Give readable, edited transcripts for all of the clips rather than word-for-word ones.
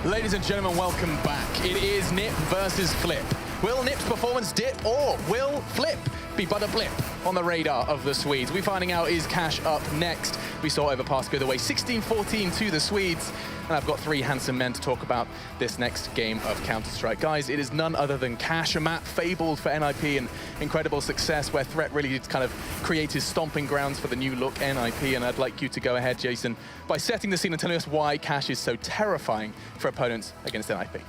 Ladies and gentlemen, welcome back. It is NiP versus Flip. Will NiP's performance dip or will Flip be but a blip on the radar of the Swedes? We're finding out is Cash up next. We saw Overpass go the way 16-14 to the Swedes. And I've got three handsome men to talk about this next game of Counter-Strike. Guys, it is none other than Cash, a map fabled for NiP and incredible success where Threat really did kind of create his stomping grounds for the new look NiP. And I'd like you to go ahead, Jason, by setting the scene and telling us why Cash is so terrifying for opponents against NiP.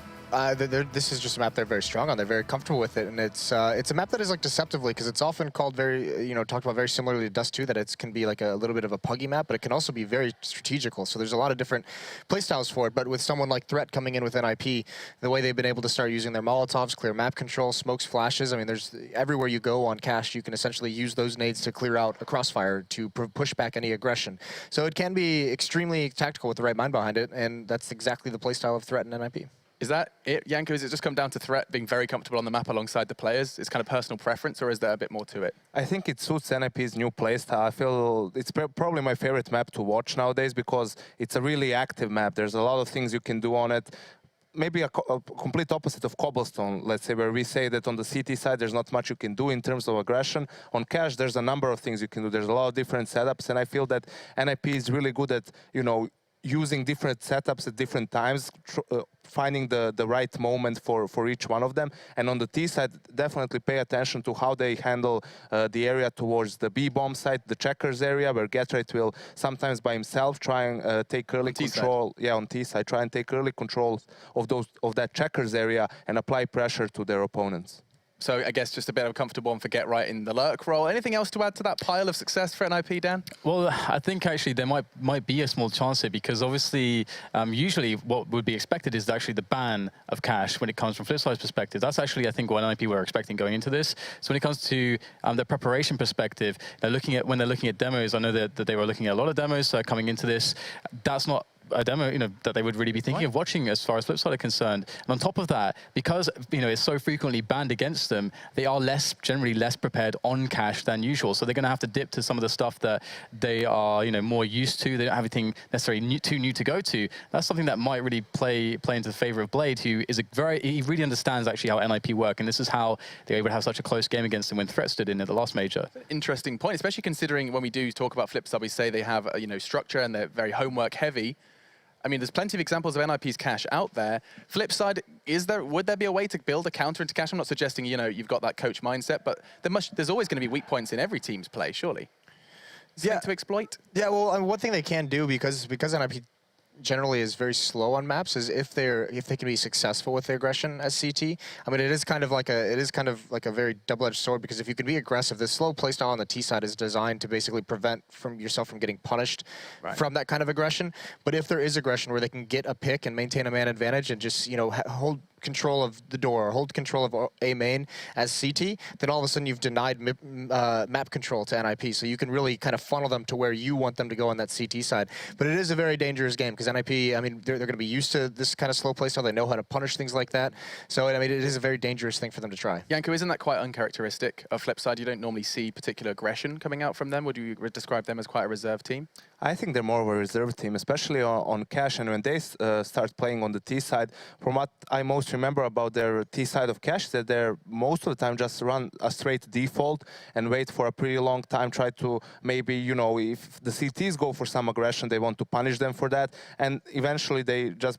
This is just a map they're very strong on. They're very comfortable with it, and it's a map that is like deceptively, because it's often called very, talked about very similarly to Dust 2, that it can be like a little bit of a puggy map, but it can also be very strategical. So there's a lot of different playstyles for it. But with someone like Threat coming in with NiP, the way they've been able to start using their Molotovs, clear map control, smokes, flashes. I mean, there's everywhere you go on Cash, you can essentially use those nades to clear out a crossfire to push back any aggression. So it can be extremely tactical with the right mind behind it, and that's exactly the playstyle of Threat and NiP. Is that it, Janko? Is it just come down to Threat being very comfortable on the map alongside the players? It's kind of personal preference, or is there a bit more to it? I think it suits NiP's new playstyle. I feel it's probably my favorite map to watch nowadays because it's a really active map. There's a lot of things you can do on it. Maybe a complete opposite of Cobblestone, let's say, where we say that on the CT side there's not much you can do in terms of aggression. On Cash, there's a number of things you can do. There's a lot of different setups, and I feel that NiP is really good at, using different setups at different times, finding the right moment for each one of them. And on the T side, definitely pay attention to how they handle the area towards the B bomb side, the checkers area, where Getright will sometimes by himself try and take early control. Yeah, on T side, try and take early control of that checkers area and apply pressure to their opponents. So I guess just a bit of a comfortable one for Get Right in the lurk role. Anything else to add to that pile of success for NiP, Dan? Well, I think actually there might be a small chance here because obviously usually what would be expected is actually the ban of Cash when it comes from Flipside's perspective. That's actually, I think, what NiP were expecting going into this. So when it comes to the preparation perspective, when they're looking at demos, I know that they were looking at a lot of demos coming into this. That's not a demo, that they would really be thinking of watching as far as Flipside are concerned. And on top of that, because, it's so frequently banned against them, they are generally less prepared on Cash than usual. So they're going to have to dip to some of the stuff that they are, more used to. They don't have anything necessarily too new to go to. That's something that might really play into the favor of Blade, who is he really understands actually how NiP work. And this is how they were able to have such a close game against them when Threat stood in at the last major. Interesting point, especially considering when we do talk about Flipside, we say they have, structure and they're very homework heavy. I mean, there's plenty of examples of NiP's Cash out there. Flipside, would there be a way to build a counter into Cash? I'm not suggesting, you've got that coach mindset, but there's always going to be weak points in every team's play, surely. Something to exploit? Yeah, well, one thing they can do, because NiP generally is very slow on maps, is if they can be successful with their aggression as CT. I mean, it is kind of like a very double-edged sword, because if you can be aggressive, the slow playstyle on the T side is designed to basically prevent yourself from getting punished from that kind of aggression. But if there is aggression where they can get a pick and maintain a man advantage and just hold control of the door, hold control of A main as CT, then all of a sudden you've denied map control to NiP. So you can really kind of funnel them to where you want them to go on that CT side. But it is a very dangerous game because NiP, I mean, they're going to be used to this kind of slow playstyle. They know how to punish things like that. So, I mean, it is a very dangerous thing for them to try. Janko, isn't that quite uncharacteristic of Flipside? You don't normally see particular aggression coming out from them. Would you describe them as quite a reserved team? I think they're more of a reserve team, especially on Cash, and when they start playing on the T side. From what I most remember about their T side of Cash, that they're most of the time just run a straight default and wait for a pretty long time, try to maybe, if the CTs go for some aggression, they want to punish them for that, and eventually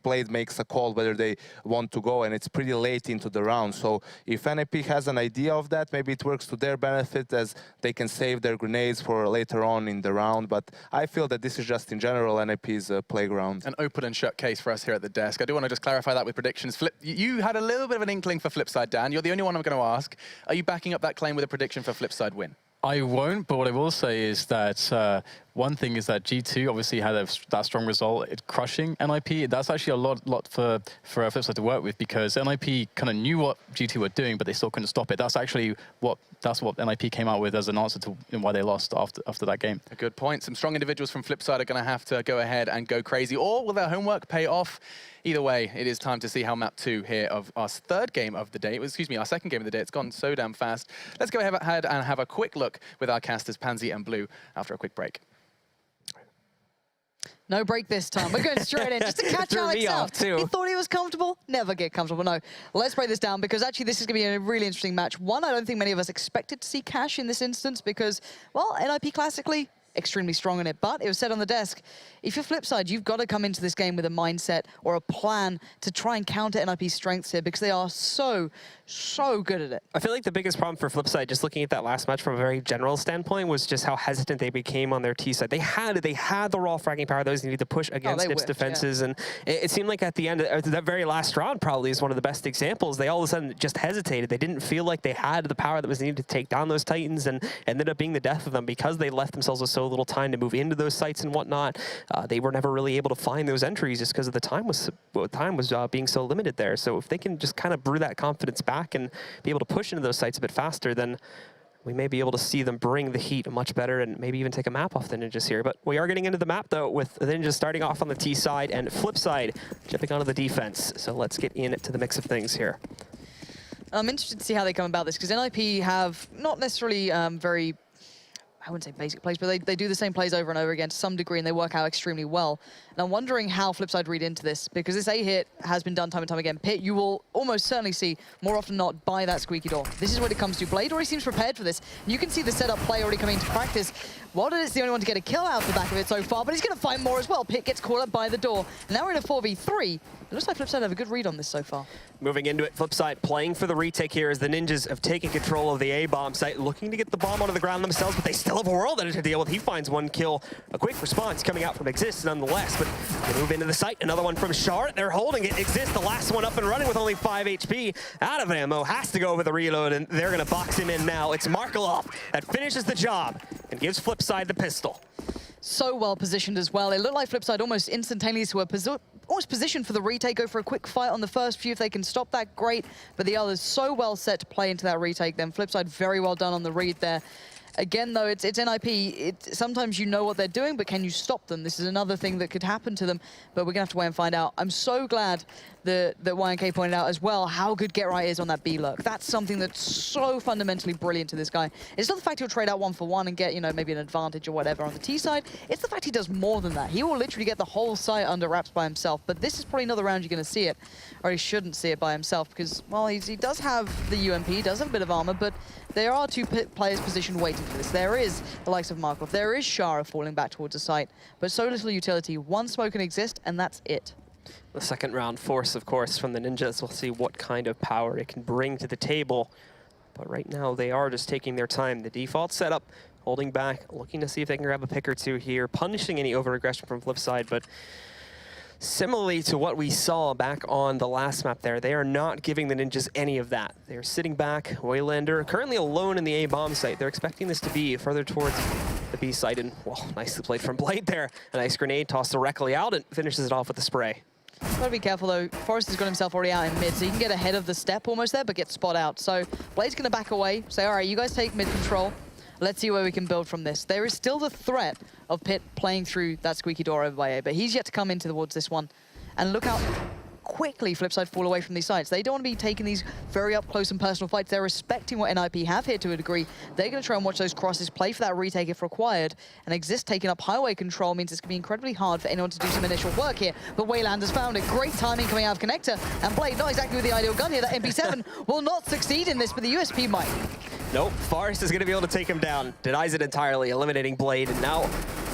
Blade makes a call whether they want to go, and it's pretty late into the round. So if NiP has an idea of that, maybe it works to their benefit, as they can save their grenades for later on in the round. But I feel that this is just in general NiP's playground. An open and shut case for us here at the desk. I do want to just clarify that with predictions. You had a little bit of an inkling for Flipside, Dan. You're the only one I'm going to ask. Are you backing up that claim with a prediction for Flipside win? I won't, but what I will say is that one thing is that G2 obviously had that strong result at crushing NiP. That's actually a lot for Flipside to work with, because NiP kind of knew what G2 were doing, but they still couldn't stop it. That's actually what NiP came out with as an answer to why they lost after that game. A good point. Some strong individuals from Flipside are going to have to go ahead and go crazy, or will their homework pay off? Either way, it is time to see how map 2 here of our third game of the day, excuse me, our second game of the day. It's gone so damn fast. Let's go ahead and have a quick look with our casters Pansy and Blue after a quick break. No break this time. We're going straight in just to catch Alex out. Too. He thought he was comfortable. Never get comfortable. No, let's break this down because actually this is going to be a really interesting match. One, I don't think many of us expected to see Cash in this instance because, well, NiP classically extremely strong in it, but it was said on the desk, if you're Flipside, you've got to come into this game with a mindset or a plan to try and counter NiP's strengths here because they are so good at it. I feel like the biggest problem for Flipside, just looking at that last match from a very general standpoint, was just how hesitant they became on their T side. They had the raw fragging power, those needed to push against NiP's defenses, and it seemed like at the end, that very last round probably is one of the best examples. They all of a sudden just hesitated. They didn't feel like they had the power that was needed to take down those Titans, and ended up being the death of them because they left themselves with so little time to move into those sites and whatnot. They were never really able to find those entries just because of the time was being so limited there. So if they can just kind of brew that confidence back and be able to push into those sites a bit faster, then we may be able to see them bring the heat much better and maybe even take a map off the Ninjas here. But we are getting into the map though, with the Ninjas starting off on the T side and Flipside jumping onto the defense. So let's get into the mix of things here. I'm interested to see how they come about this because NiP have not necessarily very, I wouldn't say basic plays, but they do the same plays over and over again to some degree, and they work out extremely well. And I'm wondering how Flipside read into this, because this A-hit has been done time and time again. Pit, you will almost certainly see, more often than not, by that squeaky door. This is what it comes to. Blade already seems prepared for this. You can see the setup play already coming into practice. Walden is the only one to get a kill out the back of it so far, but he's going to find more as well. Pit gets caught up by the door. And now we're in a 4v3. It looks like Flipside have a good read on this so far. Moving into it, Flipside playing for the retake here as the Ninjas have taken control of the A-bomb site, looking to get the bomb onto the ground themselves, but they still have a World Editor to deal with. He finds one kill. A quick response coming out from Exist nonetheless, but they move into the site. Another one from Shard. They're holding it. Exist, the last one up and running with only 5 HP. Out of ammo, has to go over the reload, and they're going to box him in now. It's Markelov that finishes the job and gives Flipside the pistol. So well positioned as well. It looked like Flipside almost instantaneously were almost positioned for the retake, go for a quick fight on the first few. If they can stop that, great. But the others so well set to play into that retake. Then Flipside very well done on the read there. Again, though, it's NiP. Sometimes you know what they're doing, but can you stop them? This is another thing that could happen to them, but we're going to have to wait and find out. I'm so glad that YNK pointed out as well how good Get Right is on that B-lurk. That's something that's so fundamentally brilliant to this guy. It's not the fact he'll trade out 1-for-1 and get, you know, maybe an advantage or whatever on the T side. It's the fact he does more than that. He will literally get the whole site under wraps by himself, but this is probably another round you're going to see it, or he shouldn't see it by himself, because, well, he does have the UMP, he does have a bit of armor, but there are two players positioned waiting for this. There is the likes of Markov, there is Shara falling back towards the site, but so little utility. One smoke can exist, and that's it. The second round force, of course, from the Ninjas. We'll see what kind of power it can bring to the table. But right now, they are just taking their time. The default setup, holding back, looking to see if they can grab a pick or two here, punishing any over-aggression from Flipside, but similarly to what we saw back on the last map there, they are not giving the Ninjas any of that. They're sitting back. Waylander currently alone in the A-bomb site. They're expecting this to be further towards the B site, and, well, nicely played from Blade there. A nice grenade tossed directly out and finishes it off with the spray. Gotta be careful though. Forrest has got himself already out in mid, so he can get ahead of the step almost there, but get spot out. So Blade's gonna back away, say, all right, you guys take mid control. Let's see where we can build from this. There is still the threat of Pit playing through that squeaky door over by A, but he's yet to come into towards this one. And look how quickly Flipside fall away from these sites. They don't want to be taking these very up close and personal fights. They're respecting what NiP have here to a degree. They're going to try and watch those crosses, play for that retake if required, and Exist taking up highway control means it's going to be incredibly hard for anyone to do some initial work here. But Waylander's found it. Great timing coming out of Connector, and Blade not exactly with the ideal gun here. That MP7 will not succeed in this, but the USP might. Nope, Forrest is going to be able to take him down. Denies it entirely, eliminating Blade, and now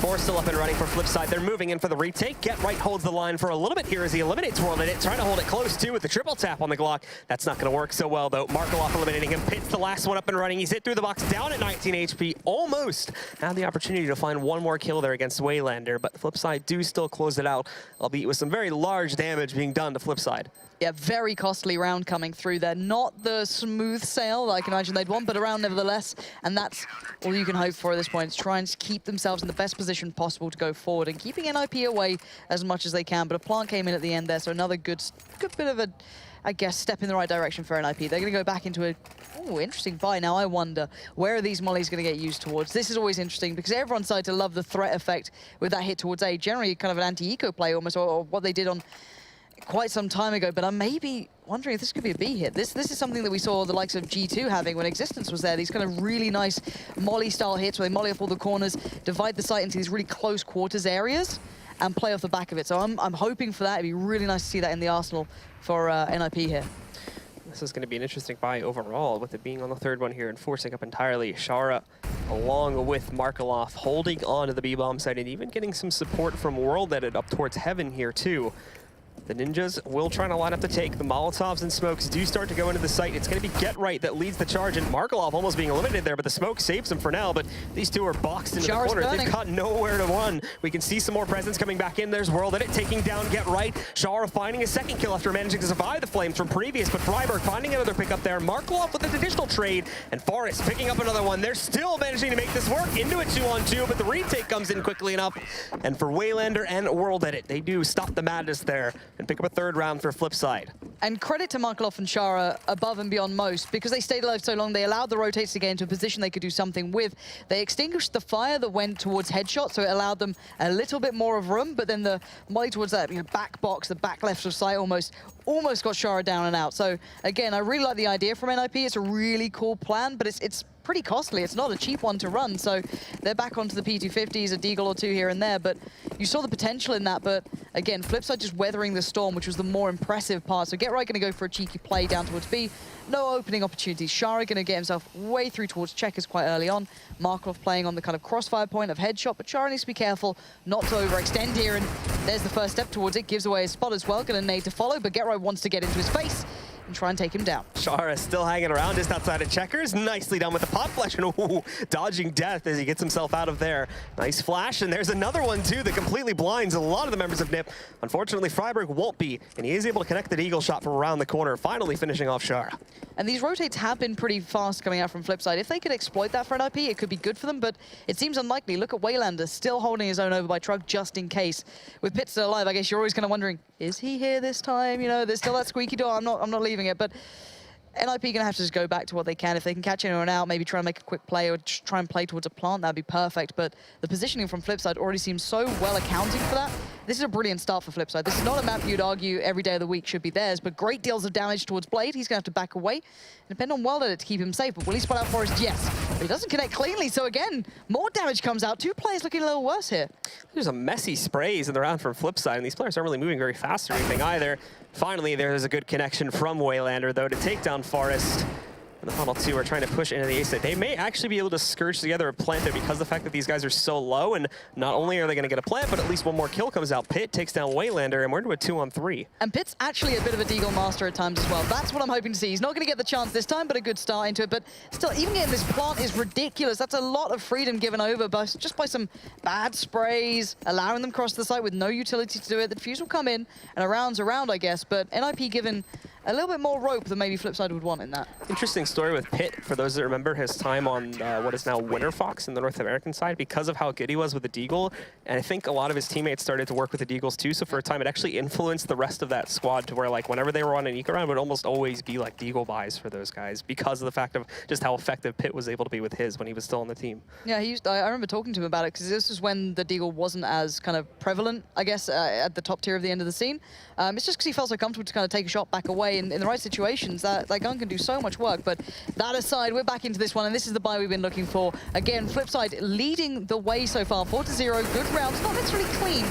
Forrest still up and running for Flipside. They're moving in for the retake. Get Right holds the line for a little bit here as he eliminates World Edit, trying to hold it close too with the triple tap on the Glock. That's not going to work so well though. Markelov eliminating him. Pit's the last one up and running. He's hit through the box, down at 19 HP. Almost had the opportunity to find one more kill there against Waylander, but Flipside do still close it out, albeit with some very large damage being done to Flipside. Yeah, very costly round coming through there. Not the smooth sail that I can imagine they'd want, but a round nevertheless. And that's all you can hope for at this point, is try and keep themselves in the best position possible to go forward and keeping NiP away as much as they can. But a plant came in at the end there, so another good bit of a, I guess, step in the right direction for NiP. They're going to go back into a interesting buy. Now I wonder, where are these mollies going to get used towards? This is always interesting because everyone started to love the threat effect with that hit towards A. Generally kind of an anti-eco play almost, or what they did on quite some time ago, but I'm maybe wondering if this could be a B hit. This is something that we saw the likes of G2 having when Existence was there. These kind of really nice molly-style hits where they molly off all the corners, divide the site into these really close quarters areas, and play off the back of it. So I'm hoping for that. It'd be really nice to see that in the arsenal for NiP here. This is going to be an interesting buy overall, with it being on the third one here and forcing up entirely. Shara, along with Markelov, holding on to the B-bomb side and even getting some support from World Edit up towards Heaven here too. The Ninjas will try to line up the take. The Molotovs and smokes do start to go into the site. It's going to be Get Right that leads the charge, and Markelov almost being eliminated there, but the smoke saves him for now. But these two are boxed into the corner. They've got nowhere to run. We can see some more presence coming back in. There's World Edit taking down Get Right. Shara finding a second kill after managing to survive the flames from previous, but Freiburg finding another pick up there. Markelov with an additional trade, and Forrest picking up another one. They're still managing to make this work into a 2-on-2, but the retake comes in quickly enough. And for Waylander and World Edit, they do stop the madness there and pick up a third round for Flipside. And credit to Markelov and Shara above and beyond most, because they stayed alive so long, they allowed the rotates to get into a position they could do something with. They extinguished the fire that went towards headshot, so it allowed them a little bit more of room, but then the molly towards that back box, the back left of sight almost got Shara down and out. So again, I really like the idea from NiP. It's a really cool plan, but it's pretty costly. It's not a cheap one to run, so they're back onto the P250s, a deagle or two here and there, but you saw the potential in that. But again, Flipside just weathering the storm, which was the more impressive part. So Get Right going to go for a cheeky play down towards B. No opening opportunities. Shara going to get himself way through towards checkers quite early on. Markelov playing on the kind of crossfire point of headshot, but Shara needs to be careful not to overextend here, and there's the first step towards it. Gives away his spot as well. Going to nade to follow, but Get Right wants to get into his face and try and take him down. Shara still hanging around just outside of checkers. Nicely done with the pop flash, and dodging death as he gets himself out of there. Nice flash, and there's another one too that completely blinds a lot of the members of NiP. Unfortunately, Freiburg won't be, and he is able to connect the eagle shot from around the corner, finally finishing off Shara. And these rotates have been pretty fast coming out from Flipside. If they could exploit that for NiP, it could be good for them, but it seems unlikely. Look at Waylander still holding his own over by Trug just in case. With Pitt still alive, I guess you're always kind of wondering, is he here this time? You know, there's still that squeaky door. I'm not leaving it, but NiP going to have to just go back to what they can. If they can catch anyone out, maybe try and make a quick play or try and play towards a plant, that'd be perfect. But the positioning from Flipside already seems so well accounting for that. This is a brilliant start for Flipside. This is not a map you'd argue every day of the week should be theirs, but great deals of damage towards Blade. He's going to have to back away and depend on World Edit to keep him safe. But will he spot out Forrest? Yes. But he doesn't connect cleanly, so again, more damage comes out. Two players looking a little worse here. There's a messy sprays in the round from Flipside, and these players aren't really moving very fast or anything either. Finally, there's a good connection from Waylander, though, to take down Forrest. And the final two are trying to push into the A site. They may actually be able to scourge together a plant there because of the fact that these guys are so low, and not only are they going to get a plant, but at least one more kill comes out. Pitt takes down Waylander, and we're into a 2-on-3. And Pitt's actually a bit of a deagle master at times as well. That's what I'm hoping to see. He's not going to get the chance this time, but a good start into it. But still, even getting this plant is ridiculous. That's a lot of freedom given over just by some bad sprays, allowing them across the site with no utility to do it. The defuse will come in, and a round's around, I guess. But NiP given a little bit more rope than maybe Flipside would want in that. Interesting story with Pitt, for those that remember his time on what is now Winter Fox in the North American side, because of how good he was with the Deagle. And I think a lot of his teammates started to work with the Deagles too, so for a time it actually influenced the rest of that squad to where, like, whenever they were on an eco round, it would almost always be like Deagle buys for those guys because of the fact of just how effective Pitt was able to be with his when he was still on the team. Yeah, I remember talking to him about it, because this is when the Deagle wasn't as kind of prevalent, I guess, at the top tier of the end of the scene. It's just because he felt so comfortable to kind of take a shot back away in the right situation. That gun can do so much work. But that aside, we're back into this one, and this is the buy we've been looking for. Again, Flipside leading the way so far, 4-0, good rounds, not necessarily clean,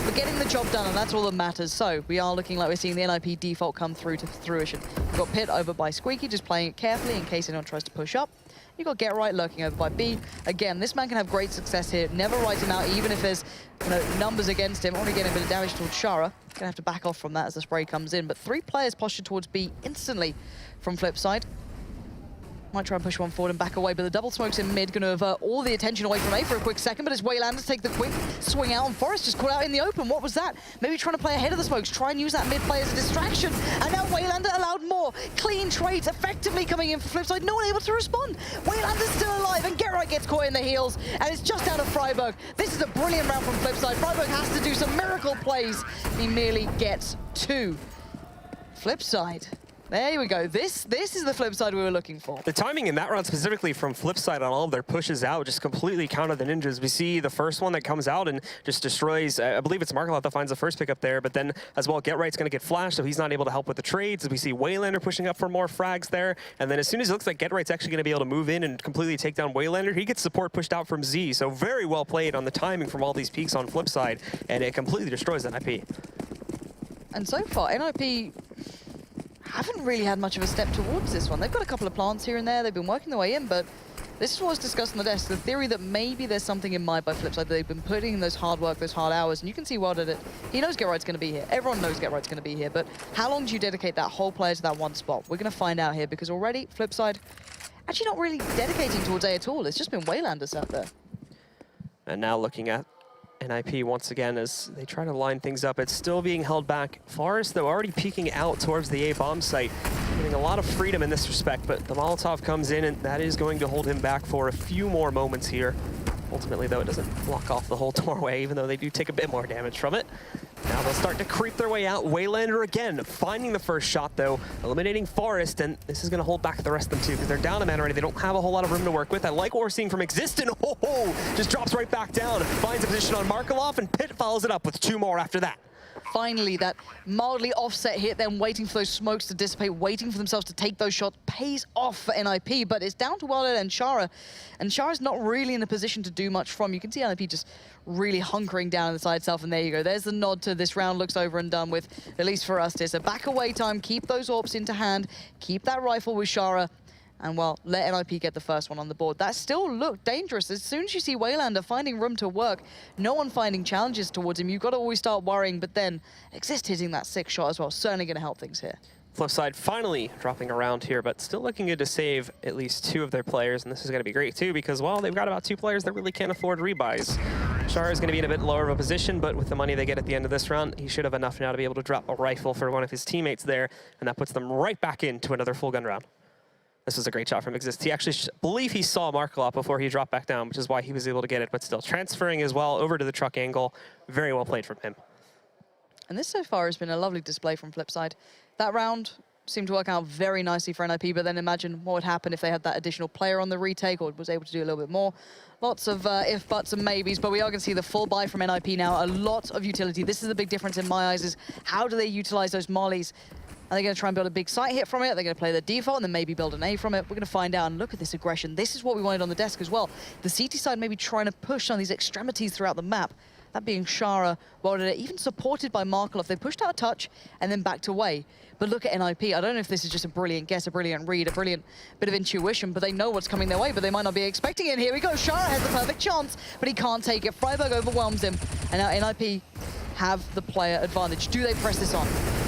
but getting the job done, and that's all that matters. So we are looking like we're seeing the NiP default come through to fruition. We've got Pitt over by Squeaky, just playing it carefully in case anyone tries to push up. You've got Get Right lurking over by B. Again, this man can have great success here. Never write him out, even if there's numbers against him. Already getting a bit of damage towards Shara. Gonna have to back off from that as the spray comes in. But three players postured towards B instantly from Flipside. Might try and push one forward and back away, but the double smokes in mid going to avert all the attention away from A for a quick second, but it's Waylander to take the quick swing out, and Forrest just caught out in the open. What was that? Maybe trying to play ahead of the smokes, try and use that mid play as a distraction, and now Waylander allowed more. Clean trades effectively coming in for Flipside, no one able to respond. Waylander's still alive, and Get Right gets caught in the heels, and it's just out of Freiburg. This is a brilliant round from Flipside. Freiburg has to do some miracle plays. He merely gets two. Flipside There we go. This is the Flipside we were looking for. The timing in that round specifically from Flipside on all of their pushes out just completely countered the Ninjas. We see the first one that comes out and just destroys, I believe it's Markaloff that finds the first pick up there, but then as well, Get Right's going to get flashed, so he's not able to help with the trades. We see Waylander pushing up for more frags there, and then as soon as it looks like Get Right's actually going to be able to move in and completely take down Waylander, he gets support pushed out from Z, so very well played on the timing from all these peaks on Flipside, and it completely destroys NiP. And so far, NiP haven't really had much of a step towards this one. They've got a couple of plants here and there. They've been working their way in, but this is what was discussed on the desk. The theory that maybe there's something in mind by Flipside. They've been putting in those hard work, those hard hours, and you can see Wild at it. He knows Get Right's going to be here. Everyone knows Get Right's going to be here, but how long do you dedicate that whole player to that one spot? We're going to find out here, because already Flipside actually not really dedicating towards A at all. It's just been Waylanders out there. And now looking at NiP once again as they try to line things up. It's still being held back. Forest, though, already peeking out towards the A-bomb site. Getting a lot of freedom in this respect, but the Molotov comes in, and that is going to hold him back for a few more moments here. Ultimately, though, it doesn't block off the whole doorway, even though they do take a bit more damage from it. Now they'll start to creep their way out. Waylander again, finding the first shot, though, eliminating Forest, and this is going to hold back the rest of them, too, because they're down a man already. They don't have a whole lot of room to work with. I like what we're seeing from Existent. Oh, just drops right back down, finds a position on Markaloff, and Pitt follows it up with 2 more after that. Finally, that mildly offset hit, then waiting for those smokes to dissipate, waiting for themselves to take those shots, pays off for NiP, but it's down to Wilder and Shara. And Shara's not really in a position to do much from. You can see NiP just really hunkering down inside itself, and there you go. There's the nod to this round looks over and done with, at least for us. It's a back away time, keep those AWPs into hand, keep that rifle with Shara, and, well, let NiP get the first one on the board. That still looked dangerous. As soon as you see Waylander finding room to work, no one finding challenges towards him, you've got to always start worrying, but then Exist hitting that 6th shot as well, certainly going to help things here. Flipside finally dropping around here, but still looking good to save at least 2 of their players, and this is going to be great too, because, well, they've got about 2 players that really can't afford rebuys. Shara is going to be in a bit lower of a position, but with the money they get at the end of this round, he should have enough now to be able to drop a rifle for one of his teammates there, and that puts them right back into another full gun round. This was a great shot from Exist. He actually believe he saw Markaloff before he dropped back down, which is why he was able to get it, but still transferring as well over to the truck angle. Very well played from him. And this so far has been a lovely display from Flipside. That round seemed to work out very nicely for NiP, but then imagine what would happen if they had that additional player on the retake or was able to do a little bit more. Lots of if, buts, and maybes, but we are going to see the full buy from NiP now. A lot of utility. This is the big difference in my eyes, is how do they utilize those mollies? Are they going to try and build a big site hit from it? Are they going to play the default and then maybe build an A from it? We're going to find out, and look at this aggression. This is what we wanted on the desk as well. The CT side maybe trying to push on these extremities throughout the map. That being Shara, Wilder, even supported by Markaloff. They pushed out a touch and then backed away. But look at NiP. I don't know if this is just a brilliant guess, a brilliant read, a brilliant bit of intuition, but they know what's coming their way, but they might not be expecting it. Here we go. Shara has the perfect chance, but he can't take it. Freiburg overwhelms him, and now NiP have the player advantage. Do they press this on?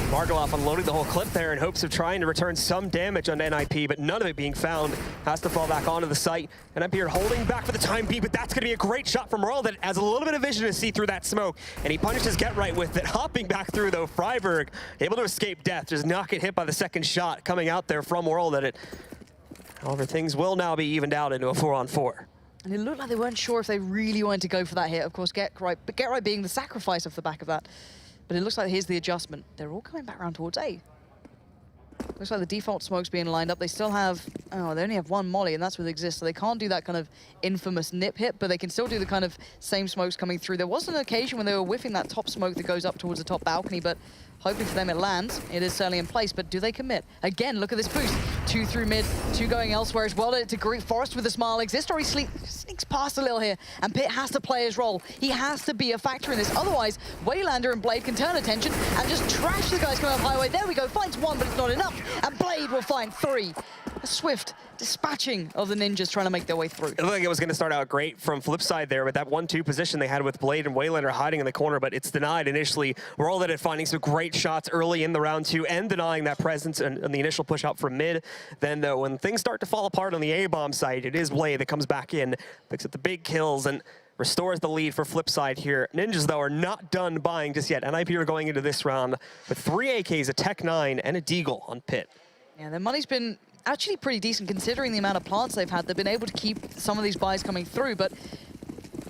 Markaloff unloading the whole clip there in hopes of trying to return some damage on NiP, but none of it being found. Has to fall back onto the site. NiP are holding back for the time being, but that's going to be a great shot from Royal that has a little bit of vision to see through that smoke. And he punishes Get Right with it. Hopping back through, though, Freiburg able to escape death. Does not get hit by the second shot coming out there from World at it. However, things will now be evened out into a 4-on-4. And it looked like they weren't sure if they really wanted to go for that hit. Of course, Get Right, but Get Right being the sacrifice off the back of that. But it looks like here's the adjustment. They're all coming back around towards A. Looks like the default smoke's being lined up. They still have, oh, they only have 1 molly, and that's with Exist, so they can't do that kind of infamous NiP hit, but they can still do the kind of same smokes coming through. There was an occasion when they were whiffing that top smoke that goes up towards the top balcony, but hopefully for them it lands. It is certainly in place, but do they commit? Again, look at this boost. 2 through mid, 2 going elsewhere as well to greet Forest with a smile. Exist already sneaks past a little here, and Pitt has to play his role. He has to be a factor in this. Otherwise, Waylander and Blade can turn attention and just trash the guys coming up highway. There we go, finds 1, but it's not enough. And Blade will find 3. A swift dispatching of the Ninjas trying to make their way through. It looked like it was going to start out great from Flipside there with that 1-2 position they had with Blade and Waylander hiding in the corner, but it's denied initially. We're all at it finding some great shots early in the round 2 and denying that presence and the initial push out from mid. Then, though, when things start to fall apart on the A-bomb site, it is Blade that comes back in, picks up the big kills, and restores the lead for Flipside here. Ninjas, though, are not done buying just yet. NiP are going into this round with 3 AKs, a Tech 9, and a Deagle on Pitt. Yeah, their money's been actually pretty decent considering the amount of plants they've had. They've been able to keep some of these buys coming through, but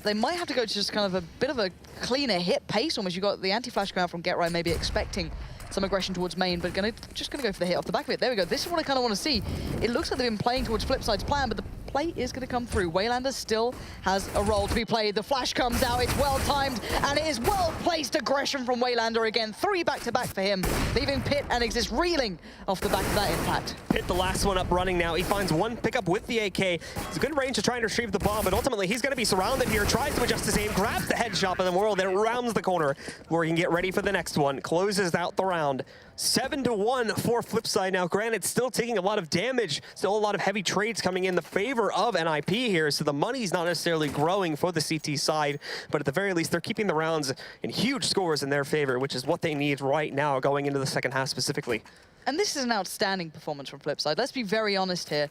they might have to go to just kind of a bit of a cleaner hit pace almost. You got the anti-flash going out from Get Right, maybe expecting some aggression towards main, but just gonna go for the hit off the back of it. There we go. This is what I kind of want to see. It looks like they've been playing towards Flipside's plan, but the play is going to come through. Waylander still has a role to be played. The flash comes out. It's well timed, and it is well placed aggression from Waylander again. 3 back-to-back for him, leaving Pit and Exist reeling off the back of that impact. Pit, the last one up running now. He finds one pickup with the AK. It's a good range to try and retrieve the bomb, but ultimately he's going to be surrounded here. Tries to adjust his aim, grabs the headshot in the world, then rounds the corner where he can get ready for the next one. Closes out the round. 7-1 for Flipside now. Granted, still taking a lot of damage. Still a lot of heavy trades coming in the favor of NiP here, so the money's not necessarily growing for the CT side, but at the very least, they're keeping the rounds in huge scores in their favor, which is what they need right now going into the second half specifically. And this is an outstanding performance from Flipside. Let's be very honest here.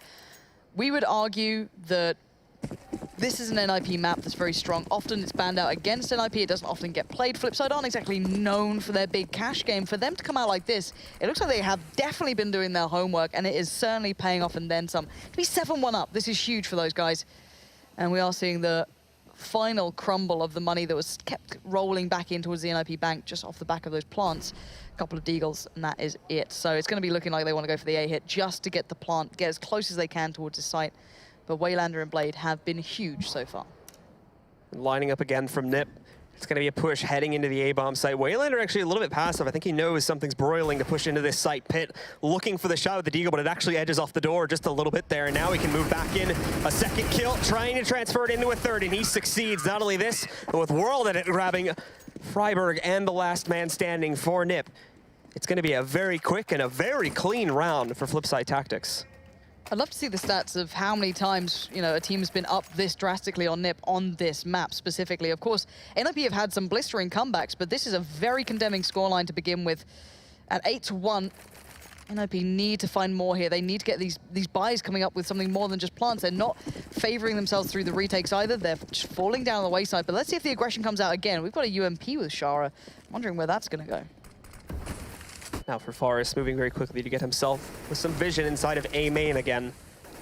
We would argue that this is an NiP map that's very strong. Often it's banned out against NiP. It doesn't often get played. Flipside aren't exactly known for their big cash game. For them to come out like this, it looks like they have definitely been doing their homework, and it is certainly paying off and then some. To be 7-1 up, this is huge for those guys. And we are seeing the final crumble of the money that was kept rolling back in towards the NiP bank just off the back of those plants. A couple of deagles, and that is it. So it's going to be looking like they want to go for the A hit just to get the plant, get as close as they can towards the site. But Waylander and Blade have been huge so far. Lining up again from NiP. It's going to be a push heading into the A-bomb site. Waylander actually a little bit passive. I think he knows something's broiling to push into this site. Pit looking for the shot with the deagle, but it actually edges off the door just a little bit there. And now he can move back in. A second kill, trying to transfer it into a third, and he succeeds. Not only this, but with World at it, grabbing Freiburg and the last man standing for NiP. It's going to be a very quick and a very clean round for Flipside Tactics. I'd love to see the stats of how many times, you know, a team's been up this drastically on NiP on this map specifically. Of course, NiP have had some blistering comebacks, but this is a very condemning scoreline to begin with. At 8-1, NiP need to find more here. They need to get these buys coming up with something more than just plants. They're not favoring themselves through the retakes either. They're just falling down the wayside. But let's see if the aggression comes out again. We've got a UMP with Shara. Wondering where that's going to go. Now for Forrest, moving very quickly to get himself with some vision inside of A main again.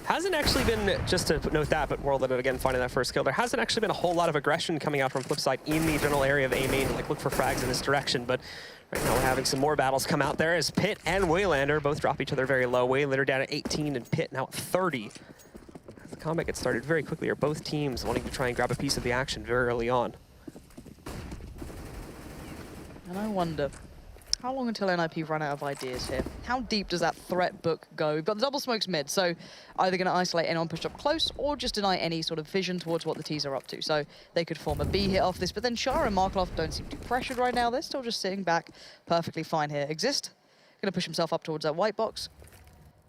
Hasn't actually been, just to note that, but World at it again, finding that first kill. There hasn't actually been a whole lot of aggression coming out from Flipside in the general area of A main, like look for frags in this direction. But right now we're having some more battles come out there as Pit and Waylander both drop each other very low. Waylander down at 18 and Pit now at 30. As the combat gets started very quickly, are both teams wanting to try and grab a piece of the action very early on. And I wonder, how long until NiP run out of ideas here? How deep does that threat book go? We've got the double smokes mid, so either going to isolate anyone pushed up close or just deny any sort of vision towards what the T's are up to. So they could form a B hit off this, but then Shara and Markloff don't seem too pressured right now. They're still just sitting back perfectly fine here. Exist, going to push himself up towards that white box.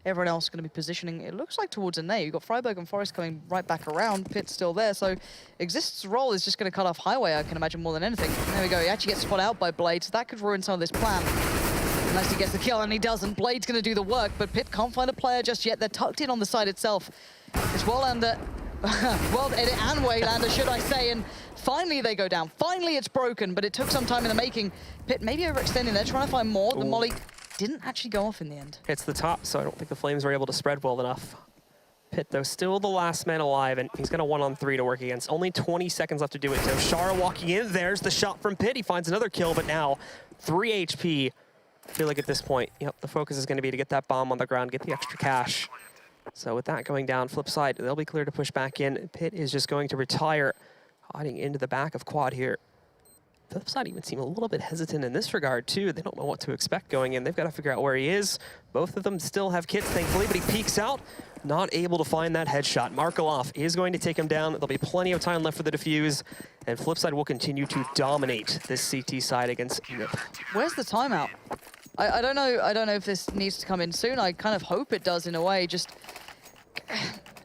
Everyone else going to be positioning, it looks like towards a nade. You've got Freiburg and Forrest coming right back around. Pit's still there, so Exist's role is just going to cut off Highway, I can imagine, more than anything. There we go, he actually gets spot out by Blade, so that could ruin some of this plan. Unless he gets the kill, and he doesn't. Blade's going to do the work, but Pit can't find a player just yet. They're tucked in on the side itself. It's Waylander, World Edit and Waylander, should I say, and finally they go down. Finally it's broken, but it took some time in the making. Pit maybe overextending, they're trying to find more. The molly didn't actually go off in the end. Hits the top, so I don't think the flames were able to spread well enough. Pit, though, still the last man alive, and he's got a 1-on-3 to work against. Only 20 seconds left to do it. So Shara walking in, there's the shot from Pit. He finds another kill, but now 3 HP. I feel like at this point, yep, the focus is going to be to get that bomb on the ground, get the extra cash. So with that going down, Flipside, they'll be clear to push back in. Pit is just going to retire, hiding into the back of quad here. Flipside even seem a little bit hesitant in this regard, too. They don't know what to expect going in. They've got to figure out where he is. Both of them still have kits, thankfully, but he peeks out, not able to find that headshot. Markaloff is going to take him down. There'll be plenty of time left for the defuse, and Flipside will continue to dominate this CT side against NiP. Where's the timeout? I don't know. I don't know if this needs to come in soon. I kind of hope it does in a way. Just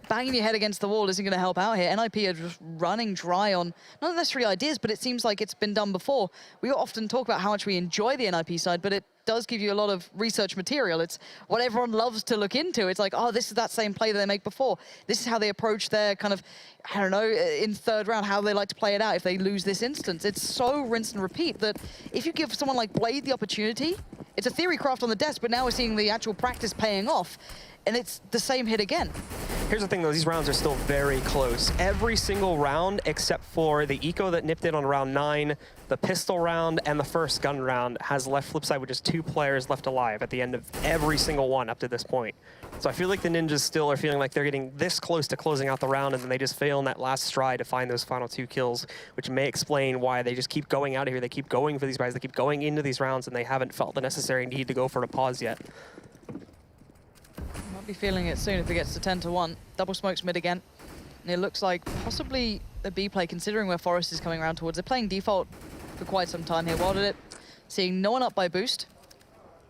banging your head against the wall isn't going to help out here. NiP are just running dry on not necessarily ideas, but it seems like it's been done before. We often talk about how much we enjoy the NiP side, but it does give you a lot of research material. It's what everyone loves to look into. It's like, oh, this is that same play that they make before. This is how they approach their kind of, I don't know, in third round, how they like to play it out if they lose this instance. It's so rinse and repeat that if you give someone like Blade the opportunity, it's a theory craft on the desk, but now we're seeing the actual practice paying off. and it's the same hit again. Here's the thing though, these rounds are still very close. Every single round except for the eco that NiP did on round 9, the pistol round, and the first gun round has left Flipside with just 2 players left alive at the end of every single one up to this point. So I feel like the Ninjas still are feeling like they're getting this close to closing out the round, and then they just fail in that last stride to find those final 2 kills, which may explain why they just keep going out of here. They keep going for these guys, they keep going into these rounds, and they haven't felt the necessary need to go for a pause yet. Might be feeling it soon if it gets to 10-1. Double smokes mid again. And it looks like possibly a B play, considering where Forest is coming around towards. They're playing default for quite some time here. Wilded it, seeing no one up by boost.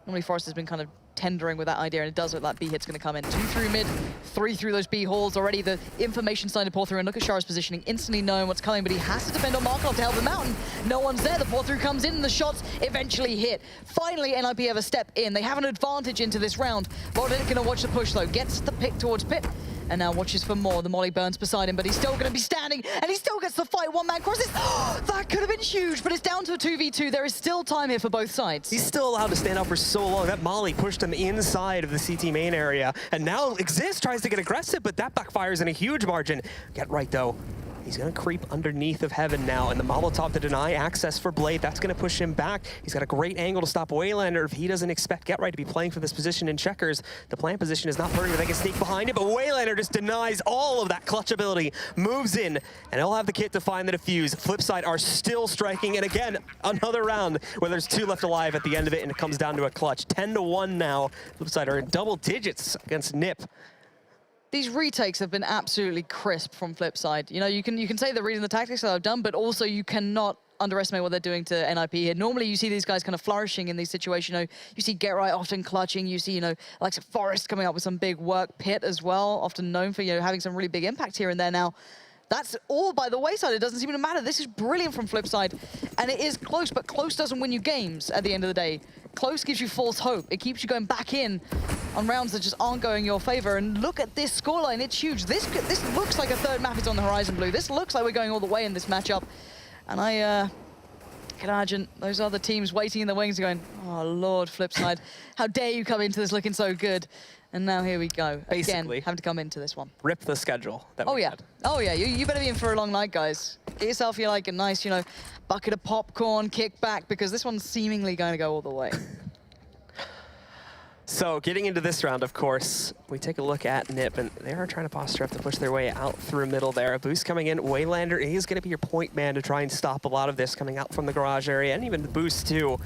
Normally Forest has been kind of tendering with that idea, and it does look like B hit's going to come in. 2 through mid, 3 through those B halls. Already the information starting to pour through, and look at Shara's positioning, instantly knowing what's coming, but he has to depend on Markov to help him out, and no one's there. The pour through comes in, and the shots eventually hit. Finally, NiP have a step in. They have an advantage into this round. Voldic going to watch the push, though. Gets the pick towards Pit, and now watches for more. The molly burns beside him, but he's still going to be standing, and he still gets the fight. One man crosses. That could have been huge, but it's down to a 2v2. There is still time here for both sides. He's still allowed to stand up for so long. That molly pushed him inside of the CT main area, and now Exist tries to get aggressive, but that backfires in a huge margin. Get right, though. He's going to creep underneath of Heaven now, and the Molotov to deny access for Blade. That's going to push him back. He's got a great angle to stop Waylander if he doesn't expect Get Right to be playing for this position in checkers. The plant position is not perfect. They can sneak behind it, but Waylander just denies all of that clutch ability, moves in, and he'll have the kit to find the defuse. Flipside are still striking, and again, another round where there's 2 left alive at the end of it, and it comes down to a clutch. 10-1 now. Flipside are in double digits against NiP. These retakes have been absolutely crisp from Flipside. You know, you can say they're reading the tactics that I've done, but also you cannot underestimate what they're doing to NiP here. Normally you see these guys kind of flourishing in these situations. You know, you see Get Right often clutching. You see, you know, like Forest coming up with some big work. Pit as well, often known for, you know, having some really big impact here and there. Now, that's all by the wayside. It doesn't seem to matter. This is brilliant from Flipside, and it is close, but close doesn't win you games at the end of the day. Close gives you false hope. It keeps you going back in on rounds that just aren't going your favor. And look at this scoreline, it's huge. This looks like a third map is on the horizon, Blue. This looks like we're going all the way in this matchup. And I can imagine those other teams waiting in the wings going, oh Lord, Flipside, how dare you come into this looking so good? And now here we go. Basically, again, having to come into this one. Rip the schedule that we had. Oh yeah, you better be in for a long night, guys. Get yourself like a nice, you know, bucket of popcorn, kick back, because this one's seemingly going to go all the way. So getting into this round, of course, we take a look at NiP, and they are trying to posture up to push their way out through middle there. A boost coming in. Waylander is going to be your point man to try and stop a lot of this coming out from the garage area, and even the boost too.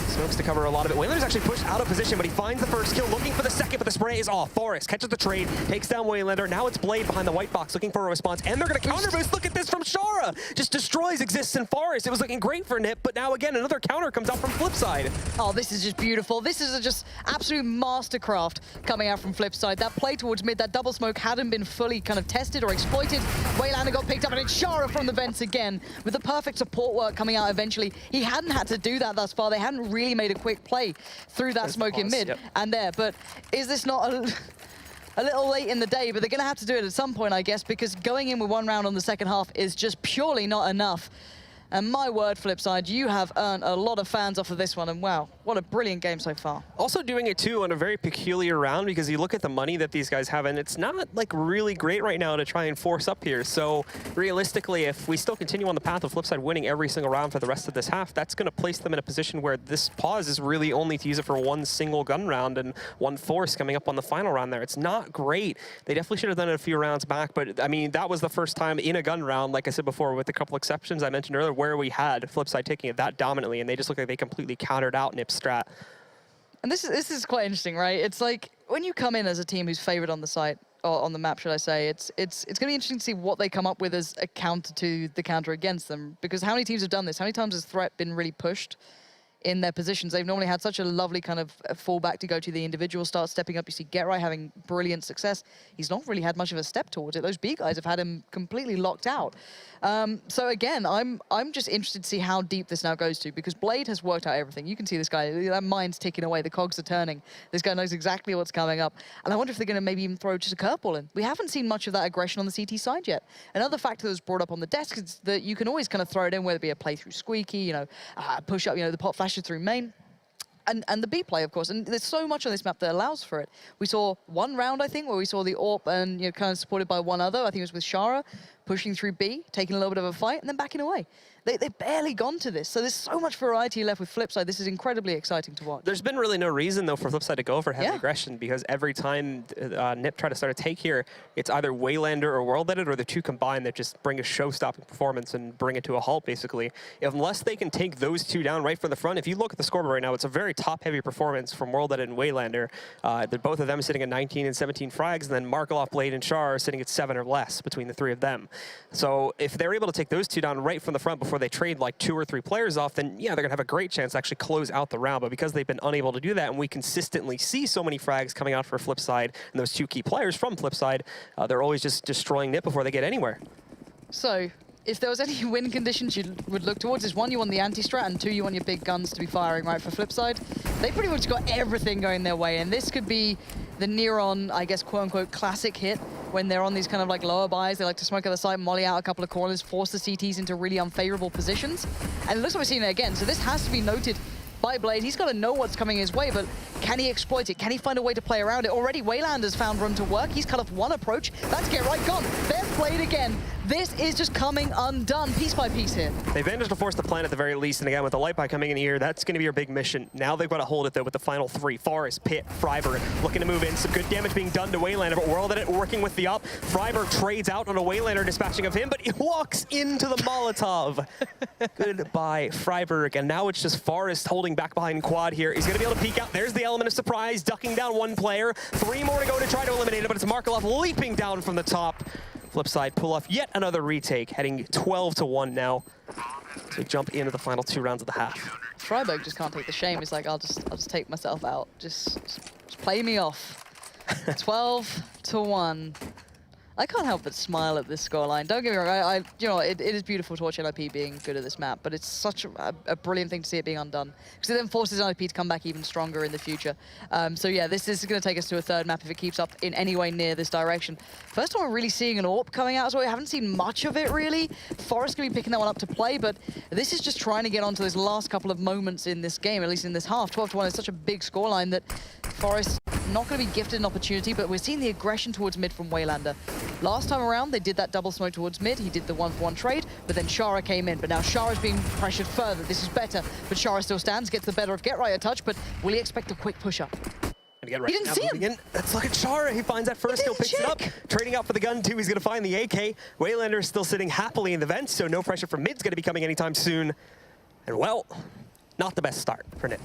Smokes to cover a lot of it. Waylander's actually pushed out of position, but he finds the first kill, looking for the second, but the spray is off. Forest catches the trade, takes down Waylander. Now it's Blade behind the white box looking for a response, and they're going to counter boost. Look at this from Shara. Just destroys Exists and Forest. It was looking great for NiP, but now again, another counter comes out from Flipside. Oh, this is just beautiful. This is just absolute mastercraft coming out from Flipside. That play towards mid, that double smoke hadn't been fully kind of tested or exploited. Waylander got picked up, and it's Shara from the vents again with the perfect support work coming out eventually. He hadn't had to do that thus far. They hadn't really made a quick play through that smoke in mid and there. But is this not a little late in the day? But they're going to have to do it at some point, I guess, because going in with 1 round on the second half is just purely not enough. And my word, Flipside, you have earned a lot of fans off of this one, and wow, what a brilliant game so far. Also doing it too on a very peculiar round, because you look at the money that these guys have, and it's not like really great right now to try and force up here. So realistically, if we still continue on the path of Flipside winning every single round for the rest of this half, that's going to place them in a position where this pause is really only to use it for 1 single gun round and 1 force coming up on the final round there. It's not great. They definitely should have done it a few rounds back, but I mean, that was the first time in a gun round, like I said before, with a couple exceptions I mentioned earlier, where we had Flipside taking it that dominantly, and they just look like they completely countered out NiP's strat. And this is quite interesting, right? It's like when you come in as a team who's favored on the site, or on the map, should I say, it's going to be interesting to see what they come up with as a counter to the counter against them. Because how many teams have done this? How many times has threat been really pushed in their positions? They've normally had such a lovely kind of fallback to go to. The individual starts stepping up. You see Get Right having brilliant success. He's not really had much of a step towards it. Those B guys have had him completely locked out. So again, I'm just interested to see how deep this now goes to, because Blade has worked out everything. You can see this guy, that mind's ticking away, the cogs are turning. This guy knows exactly what's coming up. And I wonder if they're going to maybe even throw just a curveball in. We haven't seen much of that aggression on the CT side yet. Another factor that was brought up on the desk is that you can always kind of throw it in, whether it be a play through Squeaky, you know, push up, you know, the pot flashes through main. and the B play, of course. And there's so much on this map that allows for it. We saw one round, I think, where we saw the AWP and kind of supported by one other. I think it was with Shara, pushing through B, taking a little bit of a fight, and then backing away. They've barely gone to this, so there's so much variety left with Flipside. This is incredibly exciting to watch. There's been really no reason, though, for Flipside to go for heavy aggression, because every time NiP try to start a take here, it's either Waylander or World Edit, or the two combined that just bring a show-stopping performance and bring it to a halt, basically. Unless they can take those two down right from the front, if you look at the scoreboard right now, it's a very top-heavy performance from World Edit and Waylander. They're both of them sitting at 19 and 17 frags, and then Markelov, Blade, and Char are sitting at 7 or less between the three of them. So if they're able to take those two down right from the front before they trade like 2 or 3 players off, then yeah, they're gonna have a great chance to actually close out the round. But because they've been unable to do that, and we consistently see so many frags coming out for Flipside and those 2 key players from Flipside, they're always just destroying NiP before they get anywhere. So, if there was any win conditions you would look towards, is 1, you want the anti-strat, and 2, you want your big guns to be firing, right? For Flipside, they pretty much got everything going their way, and this could be the near-on, I guess, quote-unquote, classic hit when they're on these kind of like lower buys. They like to smoke at the side, molly out a couple of corners, force the CTs into really unfavorable positions. And it looks like we're seeing it again, so this has to be noted by Blade. He's got to know what's coming his way, but can he exploit it? Can he find a way to play around it? Already, Waylander's found room to work. He's cut off one approach. That's Get Right gone. There's Blade again. This is just coming undone piece by piece here. They've managed to force the plan at the very least, and again, with the light buy coming in here, that's going to be your big mission. Now they've got to hold it, though, with the final 3. Forest, Pit, Freiberg looking to move in. Some good damage being done to Waylander, but World Edit working with the up. Freiberg trades out on a Waylander dispatching of him, but he walks into the Molotov. Goodbye, Freiberg, and now it's just Forest holding back behind Quad here. He's going to be able to peek out. There's the element of surprise, ducking down 1 player. 3 more to go to try to eliminate it, but it's Markelov leaping down from the top. Flipside pull off yet another retake, heading 12-1 now to jump into the final 2 rounds of the half. Freiberg just can't take the shame. He's like, I'll just take myself out. Just play me off. 12-1. I can't help but smile at this scoreline. Don't get me wrong, you know, it is beautiful to watch NiP being good at this map, but it's such a brilliant thing to see it being undone, because it then forces NiP to come back even stronger in the future. So yeah, this is going to take us to a 3rd map if it keeps up in any way near this direction. First time we're really seeing an AWP coming out as well. We haven't seen much of it, really. Forest going to be picking that one up to play, but this is just trying to get onto those last couple of moments in this game, at least in this half. 12-1 is such a big scoreline that Forest not going to be gifted an opportunity, but we're seeing the aggression towards mid from Waylander. Last time around, they did that double smoke towards mid. He did the 1-for-1 trade, but then Shara came in. But now Shara's being pressured further. This is better, but Shara still stands, gets the better of Get Right a touch, but will he expect a quick push-up? He didn't see him. Let's look at Chara. He finds that first kill, picks it up. Trading out for the gun, too. He's going to find the AK. Waylander is still sitting happily in the vents, so no pressure from mid's going to be coming anytime soon. And, well, not the best start for NiP.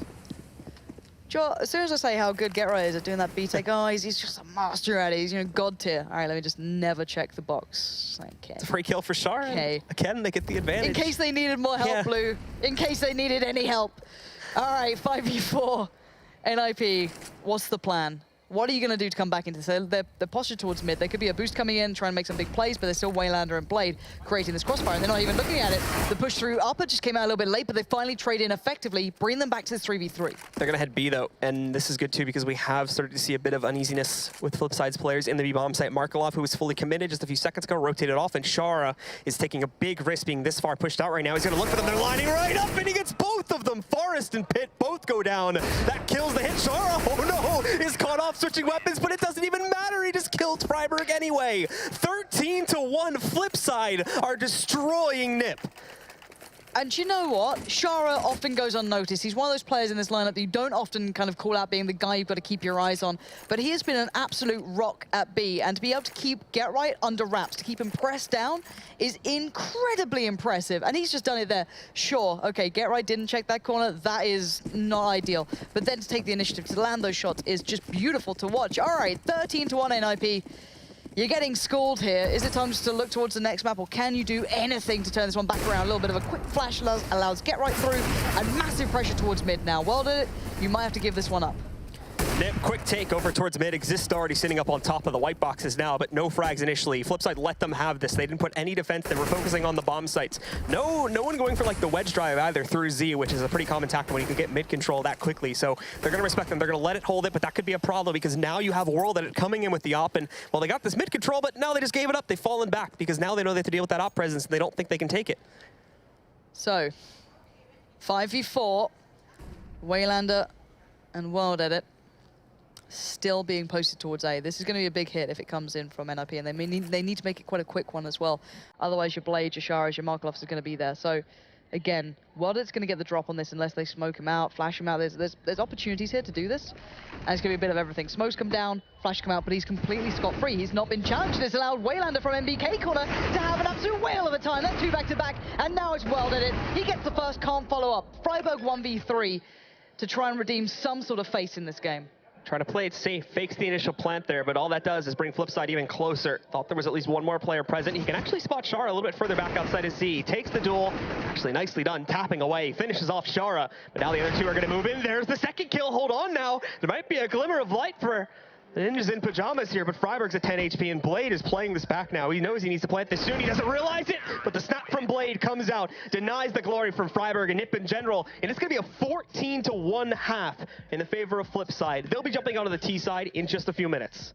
Joe, as soon as I say how good Get Right is at doing that B take, oh, he's just a master at it. He's, you know, god tier. All right, let me just never check the box. Okay. It's a free kill for Chara. Okay. Again, they get the advantage. In case they needed more help, Blue. In case they needed any help. All right, 5v4. NiP, what's the plan? What are you going to do to come back into this? They're postured towards mid. There could be a boost coming in, trying to make some big plays, but there's still Waylander and Blade creating this crossfire, and they're not even looking at it. The push through upper just came out a little bit late, but they finally trade in effectively, bring them back to this 3v3. They're going to head B, though, and this is good, too, because we have started to see a bit of uneasiness with Flipside's players in the B-bomb site. Markelov, who was fully committed just a few seconds ago, rotated off, and Chara is taking a big risk being this far pushed out right now. He's going to look for them. They're lining right up, and he gets both of them. Forest and Pit both go down. That kills the hit. Chara, oh no, is caught off switching weapons, but it doesn't even matter. He just killed Freiberg anyway. 13-1, Flipside are destroying NiP. And you know what? Chara often goes unnoticed. He's one of those players in this lineup that you don't often kind of call out being the guy you've got to keep your eyes on. But he has been an absolute rock at B. And to be able to keep Get Right under wraps, to keep him pressed down, is incredibly impressive. And he's just done it there. Sure, okay, Get Right didn't check that corner. That is not ideal. But then to take the initiative to land those shots is just beautiful to watch. All right, 13-1 NiP. You're getting schooled here. Is it time just to look towards the next map, or can you do anything to turn this one back around? A little bit of a quick flash allows Get Right through, and massive pressure towards mid now. Well done it. You might have to give this one up. NiP, quick take over towards mid. Exist already sitting up on top of the white boxes now, but no frags initially. Flipside let them have this. They didn't put any defense. They were focusing on the bomb sites. No one going for like the wedge drive either through Z, which is a pretty common tactic when you can get mid control that quickly. So they're going to respect them. They're going to let it hold it, but that could be a problem because now you have World Edit coming in with the op, and well, they got this mid control, but now they just gave it up. They've fallen back because now they know they have to deal with that op presence, and they don't think they can take it. So, 5v4. Waylander And World Edit still being posted towards A. This is going to be a big hit if it comes in from NiP, and they need to make it quite a quick one as well. Otherwise, your Blade, your Sharas, your Markelovs are going to be there. So, again, World Edit's going to get the drop on this unless they smoke him out, flash him out. There's opportunities here to do this, and it's going to be a bit of everything. Smokes come down, flash come out, but he's completely scot-free. He's not been challenged. It's allowed Waylander from MBK corner to have an absolute whale of a time. That's 2 back-to-back, and now it's World Edit. He gets the first, can't follow up. Freiburg 1v3 to try and redeem some sort of face in this game. Trying to play it safe, fakes the initial plant there, but all that does is bring Flipside even closer. Thought there was at least one more player present. He can actually spot Shara a little bit further back outside his Z. Takes the duel, actually nicely done, tapping away, finishes off Shara, but now the other two are gonna move in. There's the second kill, hold on now. There might be a glimmer of light for the Ninjas in pajamas here, but Freiburg's at 10 HP, and Blade is playing this back now. He knows he needs to plant this soon. He doesn't realize it, but the snap from Blade comes out, denies the glory from Freiburg and NiP in general, and it's going to be a 14-1 half in the favor of Flipside. They'll be jumping onto the T side in just a few minutes.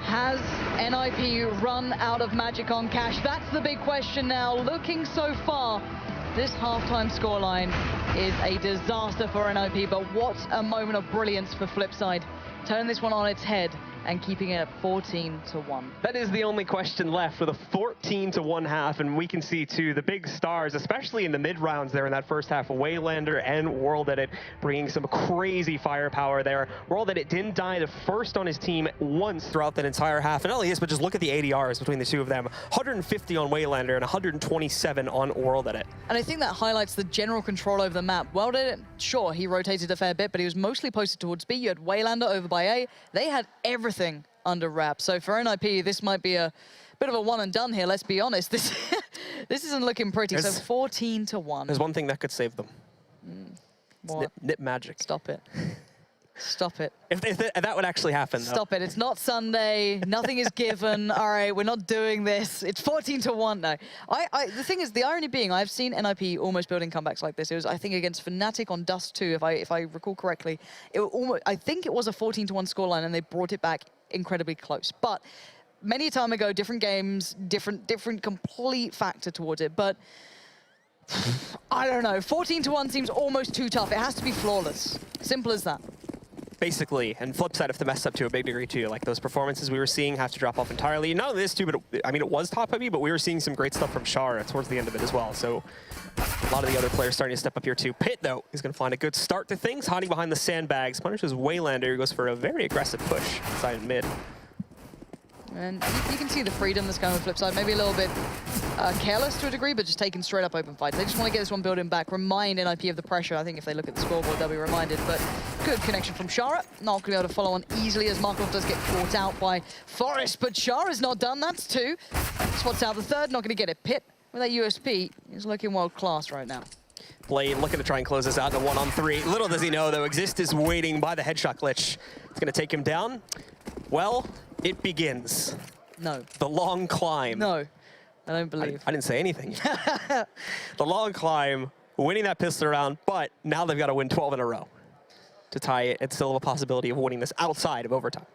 Has NiP run out of magic on Cash? That's the big question now. Looking so far, this halftime scoreline is a disaster for NiP, but what a moment of brilliance for Flipside. Turning this one on its head and keeping it at 14-1. That is the only question left with a 14-1 half, and we can see too the big stars, especially in the mid rounds there in that first half, Waylander and World Edit bringing some crazy firepower there. World Edit didn't die the first on his team once throughout that entire half, and not only this, but just look at the ADRs between the two of them. 150 on Waylander and 127 on World Edit. And I think that highlights the general control over the map. World Edit, sure, he rotated a fair bit, but he was mostly posted towards B. You had Waylander over by A. They had everything under wraps. So for NiP, this might be a bit of a one and done here, let's be honest. This isn't looking pretty. So 14-1. There's one thing that could save them. What? NiP magic. Stop it. Stop it. If that would actually happen, though. Stop it. It's not Sunday. Nothing is given. All right, we're not doing this. It's 14-1 now. The thing is, the irony being, I've seen NiP almost building comebacks like this. It was, I think, against Fnatic on Dust 2, if I recall correctly. I think it was a 14-1 scoreline, and they brought it back incredibly close. But many a time ago, different games, different complete factor towards it. But I don't know. 14-1 seems almost too tough. It has to be flawless. Simple as that. Basically, and Flipside have to mess up to a big degree too. Like those performances we were seeing have to drop off entirely. Not only this too, but I mean, it was top heavy, but we were seeing some great stuff from Shara towards the end of it as well. So a lot of the other players starting to step up here too. Pitt, though, is going to find a good start to things, hiding behind the sandbags. Punishes Waylander, who goes for a very aggressive push inside mid. And you can see the freedom that's going with Flipside. Maybe a little bit careless to a degree, but just taking straight up open fights. They just want to get this one building back, remind NiP of the pressure. I think if they look at the scoreboard, they'll be reminded. But good connection from Shara. Not going to be able to follow on easily as Markov does get caught out by Forest, but Shara's not done. That's 2. Spots out the third, not going to get it. Pitt with that USP is looking world class right now. Blade looking to try and close this out in a 1-on-3. Little does he know, though, Exist is waiting by the headshot glitch. It's going to take him down. Well, it begins. No. The long climb. No, I don't believe. I didn't say anything. The long climb, winning that pistol round, but now they've got to win 12 in a row to tie it. It's still have a possibility of winning this outside of overtime.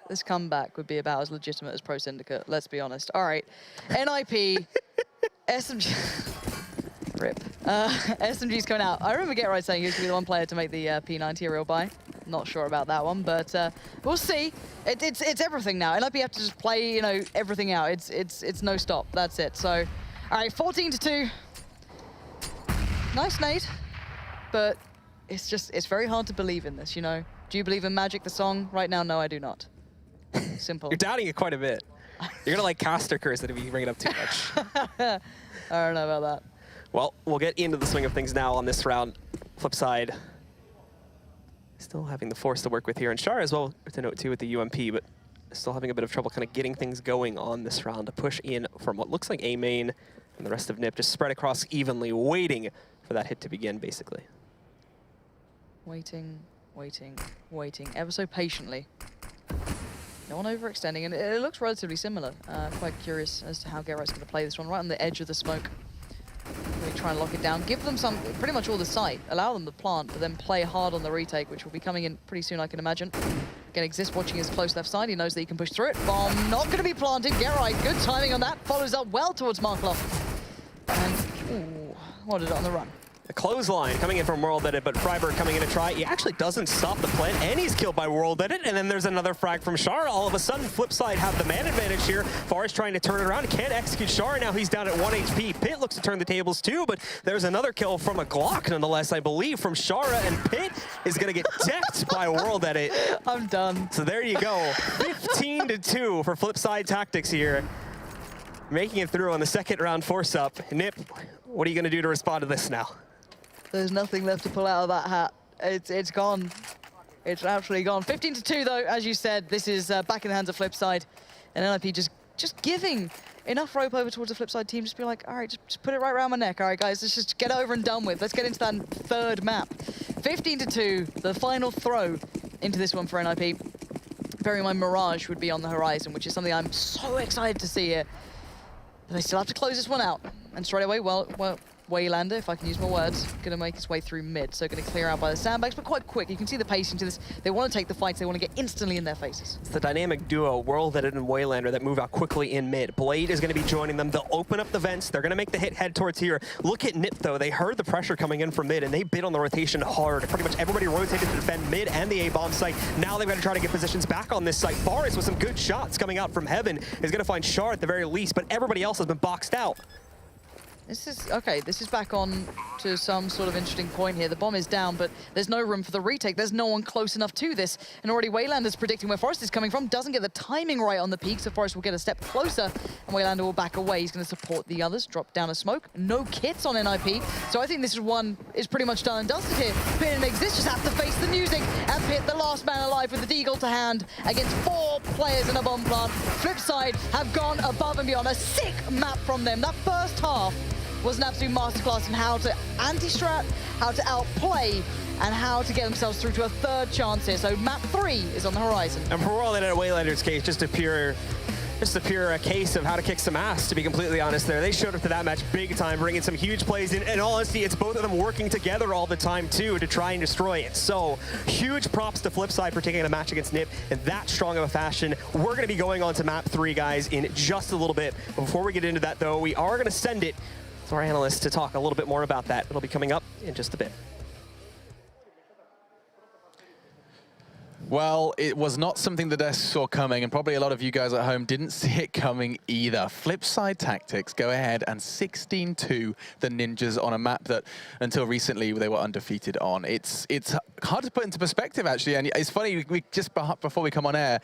This comeback would be about as legitimate as Pro Syndicate, let's be honest. All right, NiP, SMG. Rip. SMG's coming out. I remember Get Right saying he was going to be the one player to make the P90 a real buy. Not sure about that one, but we'll see. It's everything now. NiP have to just play, you know, everything out. It's no stop. That's it. So, all right, 14-2. Nice nade, but it's very hard to believe in this. You know, do you believe in Magic the song right now? No, I do not. Simple. You're doubting it quite a bit. You're gonna like caster curse it if you bring it up too much. I don't know about that. Well, we'll get into the swing of things now on this round. Flip side, still having the force to work with here. And Shara as well, to note too, with the UMP, but still having a bit of trouble kind of getting things going on this round to push in from what looks like A main, and the rest of NiP just spread across evenly, waiting for that hit to begin, basically. Waiting, waiting, waiting, ever so patiently. No one overextending, and it looks relatively similar. Quite curious as to how Get Right's going to play this one, right on the edge of the smoke. Really try and lock it down. Give them pretty much all the sight. Allow them to plant, but then play hard on the retake, which will be coming in pretty soon, I can imagine. Again, Exist watching his close left side. He knows that he can push through it. Bomb not going to be planted. Get Right, good timing on that. Follows up well towards Markloff. And, ooh, what did it on the run? A clothesline coming in from World Edit, but Freiberg coming in to try. He actually doesn't stop the plant, and he's killed by World Edit. And then there's another frag from Shara. All of a sudden, Flipside have the man advantage here. Forrest trying to turn it around. Can't execute Shara. Now he's down at 1 HP. Pitt looks to turn the tables too, but there's another kill from a Glock, nonetheless, I believe, from Shara. And Pitt is going to get decked by World Edit. I'm done. So there you go. 15-2 for Flipside Tactics here. Making it through on the second round force up. NiP, what are you going to do to respond to this now? There's nothing left to pull out of that hat. It's gone. It's absolutely gone. 15-2 though, as you said. This is back in the hands of Flipside, and NiP just giving enough rope over towards the Flipside team. Just be like, all right, just put it right around my neck. All right, guys, let's just get it over and done with. Let's get into that third map. 15-2, the final throw into this one for NiP. Bearing in mind Mirage would be on the horizon, which is something I'm so excited to see here. But they still have to close this one out, and straight away, well. Waylander, if I can use my words, going to make his way through mid, so going to clear out by the sandbags, but quite quick. You can see the pacing to this. They want to take the fights. They want to get instantly in their faces. It's the dynamic duo, World Edit and Waylander, that move out quickly in mid. Blade is going to be joining them. They'll open up the vents. They're going to make the hit head towards here. Look at NiP, though. They heard the pressure coming in from mid, and they bid on the rotation hard. Pretty much everybody rotated to defend mid and the A-bomb site. Now they've got to try to get positions back on this site. Forrest with some good shots coming out from heaven is going to find Shar at the very least, but everybody else has been boxed out. This is, okay, this is back on to some sort of interesting point here. The bomb is down, but there's no room for the retake. There's no one close enough to this. And already Waylander's predicting where Forrest is coming from. Doesn't get the timing right on the peak, so Forrest will get a step closer, and Waylander will back away. He's going to support the others, drop down a smoke. No kits on NiP, so I think this is pretty much done and dusted here. Pitt and Exist just have to face the music, and Pitt, the last man alive with the deagle to hand, against 4 players in a bomb plant. Flipside have gone above and beyond. A sick map from them. That first half was an absolute masterclass in how to anti-strat, how to outplay, and how to get themselves through to a third chance here. So map 3 is on the horizon. And for World Edit Waylander's case, just a pure case of how to kick some ass, to be completely honest there. They showed up to that match big time, bringing some huge plays in. And honestly, it's both of them working together all the time, too, to try and destroy it. So, huge props to Flipside for taking a match against NiP in that strong of a fashion. We're going to be going on to map 3, guys, in just a little bit. Before we get into that, though, we are going to send it to our analysts to talk a little bit more about that. It'll be coming up in just a bit. Well, it was not something the desk saw coming, and probably a lot of you guys at home didn't see it coming either. Flipside Tactics go ahead and 16-2 the Ninjas on a map that, until recently, they were undefeated on. It's hard to put into perspective, actually, and it's funny, we just before we come on air,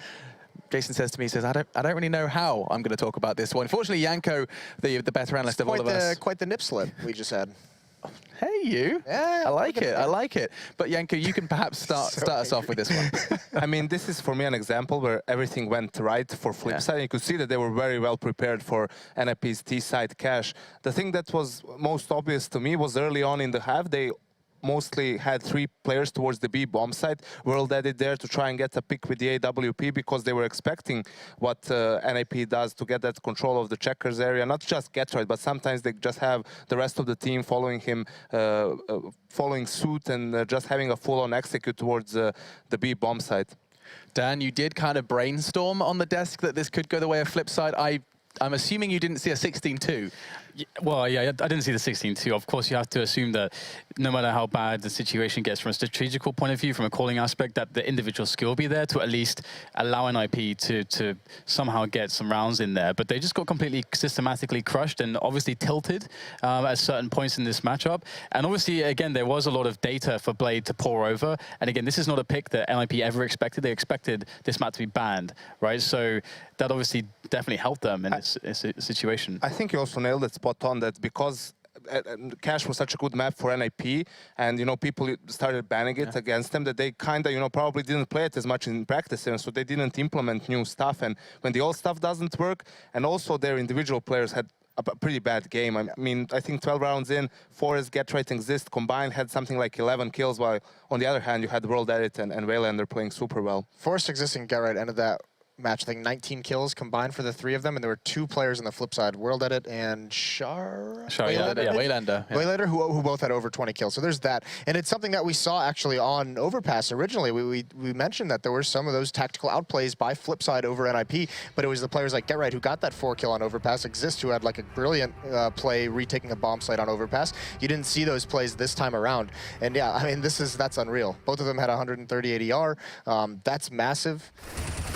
Jason says to me, he says, I don't really know how I'm going to talk about this one. Unfortunately, Yanko, the better analyst of all of us. Quite the NiP slip we just had. Hey, you. Yeah, I like it. I like it. But Yanko, you can perhaps start us off with this one. I mean, this is for me an example where everything went right for Flipside. Yeah. You could see that they were very well prepared for NiP's T-side cash. The thing that was most obvious to me was early on in the half, they mostly had 3 players towards the B bomb side. World added there to try and get a pick with the AWP because they were expecting what NiP does to get that control of the checkers area. Not just get right, but sometimes they just have the rest of the team following him, following suit and just having a full-on execute towards the B bomb side. Dan, you did kind of brainstorm on the desk that this could go the way of Flipside. I'm assuming you didn't see a 16-2. Well, yeah, I didn't see the 16-2. Of course, you have to assume that no matter how bad the situation gets from a strategical point of view, from a calling aspect, that the individual skill will be there to at least allow NiP to somehow get some rounds in there. But they just got completely systematically crushed and obviously tilted at certain points in this matchup. And obviously, again, there was a lot of data for Blade to pour over. And again, this is not a pick that NiP ever expected. They expected this map to be banned, right? So that obviously definitely helped them in this situation. I think you also nailed it spot on that because Cash was such a good map for NiP, and people started banning it against them, that they kind of probably didn't play it as much in practice, and so they didn't implement new stuff. And when the old stuff doesn't work, and also their individual players had a pretty bad game. I mean, I think 12 rounds in, Forest, Get Right, Exist combined had something like 11 kills, while on the other hand, you had World Edit and Waylander playing super well. Forest, Exist, and Get Right ended that match, I think 19 kills combined for the 3 of them, and there were 2 players on the flip side, World Edit and Waylander. Waylander, who both had over 20 kills. So there's that. And it's something that we saw actually on Overpass originally. We mentioned that there were some of those tactical outplays by Flipside over NiP, but it was the players like Get Right who got that 4 kill on Overpass, Exist who had like a brilliant play retaking a bomb site on Overpass. You didn't see those plays this time around. And yeah, I mean, that's unreal. Both of them had 130 ADR. That's massive.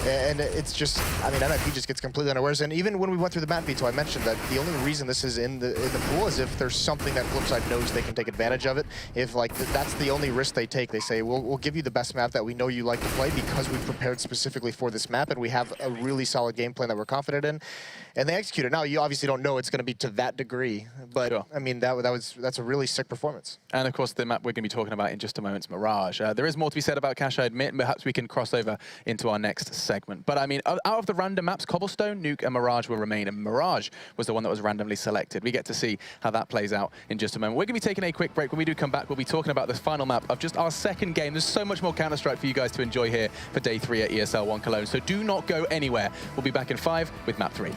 And it's just, I mean, NiP just gets completely unawares. And even when we went through the map veto, I mentioned that the only reason this is in the pool is if there's something that Flipside knows they can take advantage of it. If like that's the only risk they take, they say, we'll give you the best map that we know you like to play because we prepared specifically for this map and we have a really solid game plan that we're confident in. And they execute it. Now, you obviously don't know it's going to be to that degree, but sure. I mean, that's a really sick performance. And of course, the map we're going to be talking about in just a moment is Mirage. There is more to be said about Cash, I admit, and perhaps we can cross over into our next segment. But I mean, out of the random maps, Cobblestone, Nuke, and Mirage will remain, and Mirage was the one that was randomly selected. We get to see how that plays out in just a moment. We're going to be taking a quick break. When we do come back, we'll be talking about the final map of just our second game. There's so much more Counter-Strike for you guys to enjoy here for Day 3 at ESL 1 Cologne, so do not go anywhere. We'll be back in 5 with Map 3.